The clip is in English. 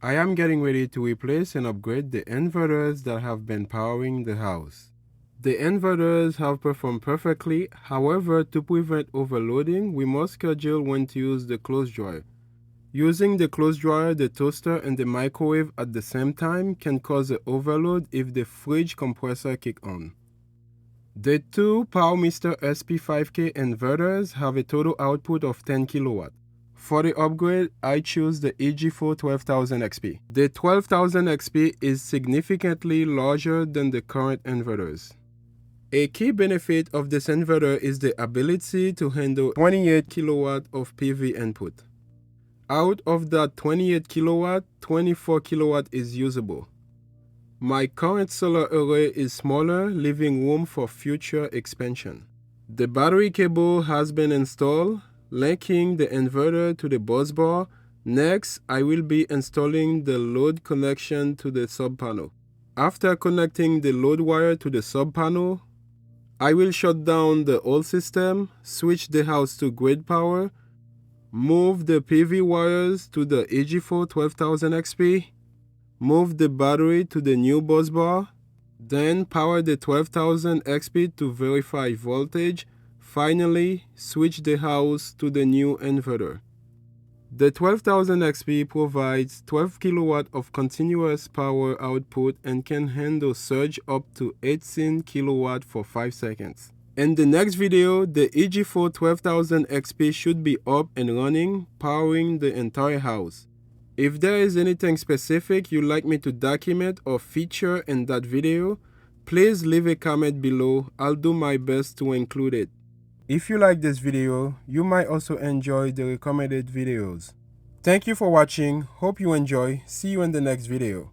I am getting ready to replace and upgrade the inverters that have been powering the house. The inverters have performed perfectly, however, to prevent overloading, we must schedule when to use the clothes dryer. Using the clothes dryer, the toaster, and the microwave at the same time can cause an overload if the fridge compressor kicks on. The two PowerMister SP5K inverters have a total output of 10 kW. For the upgrade, I choose the EG4 12000XP. The 12000XP is significantly larger than the current inverters. A key benefit of this inverter is the ability to handle 28 kW of PV input. Out of that 28 kW, 24 kW is usable. My current solar array is smaller, leaving room for future expansion. The battery cable has been installed, linking the inverter to the bus bar. Next, I will be installing the load connection to the sub-panel. After connecting the load wire to the sub-panel, I will shut down the old system, switch the house to grid power, move the PV wires to the EG4 12000XP, move the battery to the new bus bar, then power the 12000XP to verify voltage. Finally, switch the house to the new inverter. The 12000XP provides 12 kW of continuous power output and can handle surge up to 18 kW for 5 seconds. In the next video, the EG4 12000XP should be up and running, powering the entire house. If there is anything specific you'd like me to document or feature in that video, please leave a comment below. I'll do my best to include it. If you like this video, you might also enjoy the recommended videos. Thank you for watching. Hope you enjoy. See you in the next video.